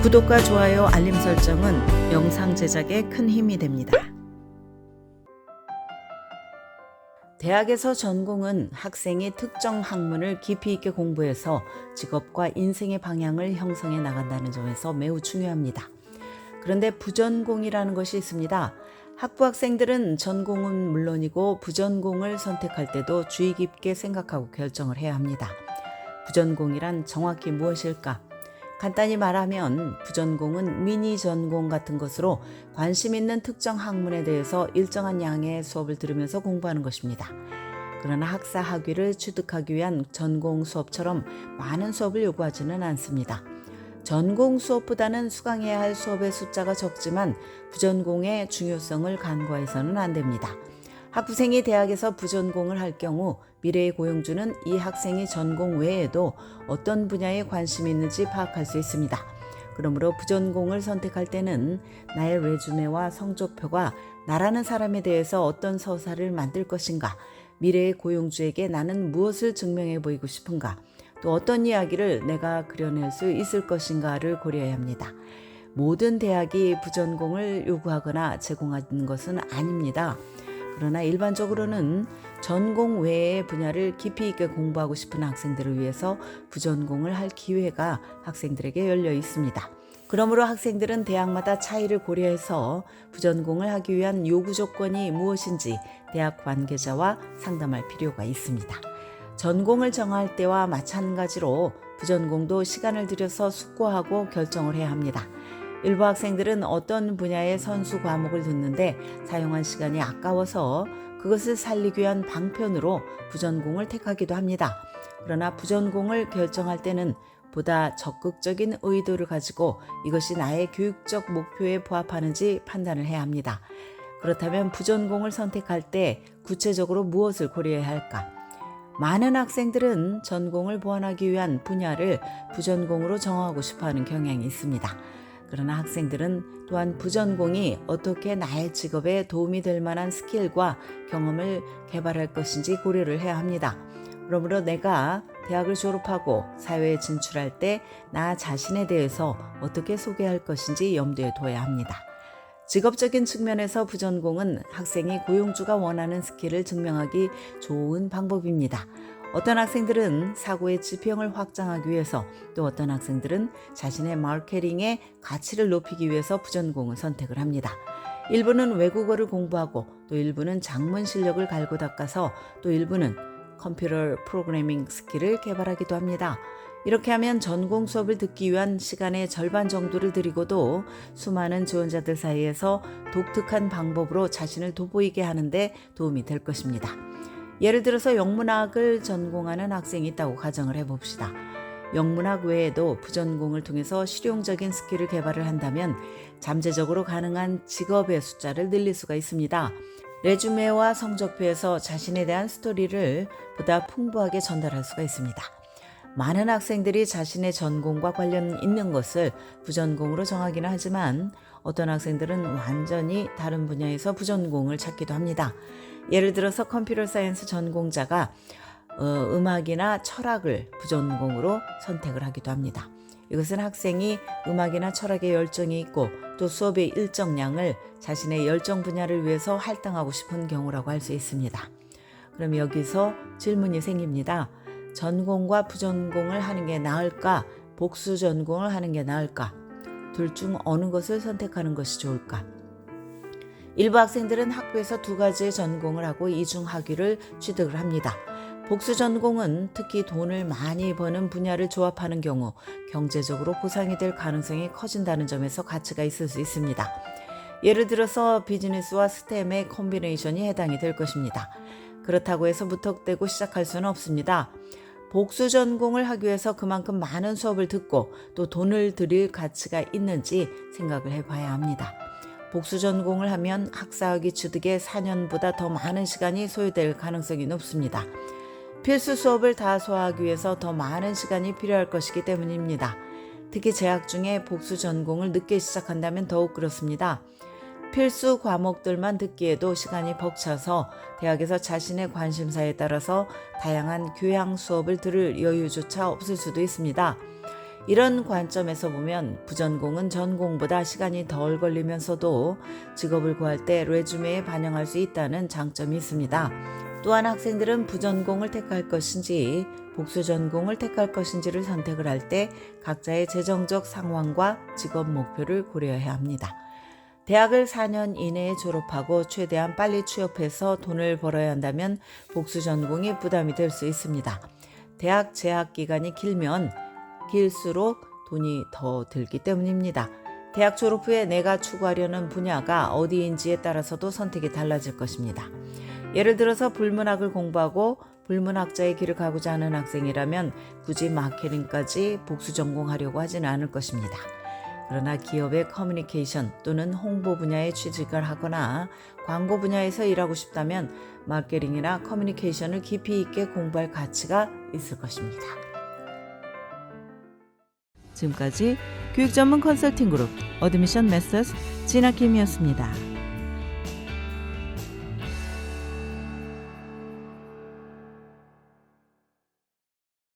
구독과 좋아요, 알림 설정은 영상 제작에 큰 힘이 됩니다. 대학에서 전공은 학생이 특정 학문을 깊이 있게 공부해서 직업과 인생의 방향을 형성해 나간다는 점에서 매우 중요합니다. 그런데 부전공이라는 것이 있습니다. 학부 학생들은 전공은 물론이고 부전공을 선택할 때도 주의 깊게 생각하고 결정을 해야 합니다. 부전공이란 정확히 무엇일까? 간단히 말하면 부전공은 미니 전공 같은 것으로 관심 있는 특정 학문에 대해서 일정한 양의 수업을 들으면서 공부하는 것입니다. 그러나 학사 학위를 취득하기 위한 전공 수업처럼 많은 수업을 요구하지는 않습니다. 전공 수업보다는 수강해야 할 수업의 숫자가 적지만 부전공의 중요성을 간과해서는 안 됩니다. 학부생이 대학에서 부전공을 할 경우 미래의 고용주는 이 학생이 전공 외에도 어떤 분야에 관심이 있는지 파악할 수 있습니다. 그러므로 부전공을 선택할 때는 나의 레주메와 성적표가 나라는 사람에 대해서 어떤 서사를 만들 것인가, 미래의 고용주에게 나는 무엇을 증명해 보이고 싶은가, 또 어떤 이야기를 내가 그려낼 수 있을 것인가를 고려해야 합니다. 모든 대학이 부전공을 요구하거나 제공하는 것은 아닙니다. 그러나 일반적으로는 전공 외의 분야를 깊이 있게 공부하고 싶은 학생들을 위해서 부전공을 할 기회가 학생들에게 열려 있습니다. 그러므로 학생들은 대학마다 차이를 고려해서 부전공을 하기 위한 요구 조건이 무엇인지 대학 관계자와 상담할 필요가 있습니다. 전공을 정할 때와 마찬가지로 부전공도 시간을 들여서 숙고하고 결정을 해야 합니다. 일부 학생들은 어떤 분야의 선수 과목을 듣는데 사용한 시간이 아까워서 그것을 살리기 위한 방편으로 부전공을 택하기도 합니다. 그러나 부전공을 결정할 때는 보다 적극적인 의도를 가지고 이것이 나의 교육적 목표에 부합하는지 판단을 해야 합니다. 그렇다면 부전공을 선택할 때 구체적으로 무엇을 고려해야 할까? 많은 학생들은 전공을 보완하기 위한 분야를 부전공으로 정하고 싶어하는 경향이 있습니다. 그러나 학생들은 또한 부전공이 어떻게 나의 직업에 도움이 될 만한 스킬과 경험을 개발할 것인지 고려를 해야 합니다. 그러므로 내가 대학을 졸업하고 사회에 진출할 때 나 자신에 대해서 어떻게 소개할 것인지 염두에 둬야 합니다. 직업적인 측면에서 부전공은 학생이 고용주가 원하는 스킬을 증명하기 좋은 방법입니다. 어떤 학생들은 사고의 지평을 확장하기 위해서, 또 어떤 학생들은 자신의 마케팅의 가치를 높이기 위해서 부전공을 선택을 합니다. 일부는 외국어를 공부하고, 또 일부는 작문 실력을 갈고 닦아서, 또 일부는 컴퓨터 프로그래밍 스킬을 개발하기도 합니다. 이렇게 하면 전공 수업을 듣기 위한 시간의 절반 정도를 들이고도 수많은 지원자들 사이에서 독특한 방법으로 자신을 돋보이게 하는데 도움이 될 것입니다. 예를 들어서 영문학을 전공하는 학생이 있다고 가정을 해봅시다. 영문학 외에도 부전공을 통해서 실용적인 스킬을 개발을 한다면 잠재적으로 가능한 직업의 숫자를 늘릴 수가 있습니다. 레주메와 성적표에서 자신에 대한 스토리를 보다 풍부하게 전달할 수가 있습니다. 많은 학생들이 자신의 전공과 관련 있는 것을 부전공으로 정하기는 하지만 어떤 학생들은 완전히 다른 분야에서 부전공을 찾기도 합니다. 예를 들어서 컴퓨터 사이언스 전공자가 음악이나 철학을 부전공으로 선택을 하기도 합니다. 이것은 학생이 음악이나 철학에 열정이 있고 또 수업의 일정량을 자신의 열정 분야를 위해서 할당하고 싶은 경우라고 할 수 있습니다. 그럼 여기서 질문이 생깁니다. 전공과 부전공을 하는 게 나을까? 복수 전공을 하는 게 나을까? 둘 중 어느 것을 선택하는 것이 좋을까? 일부 학생들은 학부에서 두 가지의 전공을 하고 이중 학위를 취득을 합니다. 복수 전공은 특히 돈을 많이 버는 분야를 조합하는 경우 경제적으로 보상이 될 가능성이 커진다는 점에서 가치가 있을 수 있습니다. 예를 들어서 비즈니스와 스템의 콤비네이션이 해당이 될 것입니다. 그렇다고 해서 무턱대고 시작할 수는 없습니다. 복수 전공을 하기 위해서 그만큼 많은 수업을 듣고 또 돈을 들일 가치가 있는지 생각을 해봐야 합니다. 복수 전공을 하면 학사학위 취득에 4년보다 더 많은 시간이 소요될 가능성이 높습니다. 필수 수업을 다 소화하기 위해서 더 많은 시간이 필요할 것이기 때문입니다. 특히 재학 중에 복수 전공을 늦게 시작한다면 더욱 그렇습니다. 필수 과목들만 듣기에도 시간이 벅차서 대학에서 자신의 관심사에 따라서 다양한 교양 수업을 들을 여유조차 없을 수도 있습니다. 이런 관점에서 보면 부전공은 전공보다 시간이 덜 걸리면서도 직업을 구할 때 레주메에 반영할 수 있다는 장점이 있습니다. 또한 학생들은 부전공을 택할 것인지 복수전공을 택할 것인지를 선택을 할 때 각자의 재정적 상황과 직업 목표를 고려해야 합니다. 대학을 4년 이내에 졸업하고 최대한 빨리 취업해서 돈을 벌어야 한다면 복수전공이 부담이 될 수 있습니다. 대학 재학 기간이 길면 길수록 돈이 더 들기 때문입니다. 대학 졸업 후에 내가 추구하려는 분야가 어디인지에 따라서도 선택이 달라질 것입니다. 예를 들어서 불문학을 공부하고 불문학자의 길을 가고자 하는 학생이라면 굳이 마케팅까지 복수 전공하려고 하지는 않을 것입니다. 그러나 기업의 커뮤니케이션 또는 홍보 분야에 취직을 하거나 광고 분야에서 일하고 싶다면 마케팅이나 커뮤니케이션을 깊이 있게 공부할 가치가 있을 것입니다. 지금까지 교육 전문 컨설팅 그룹 어드미션 메서스 진아킴이었습니다.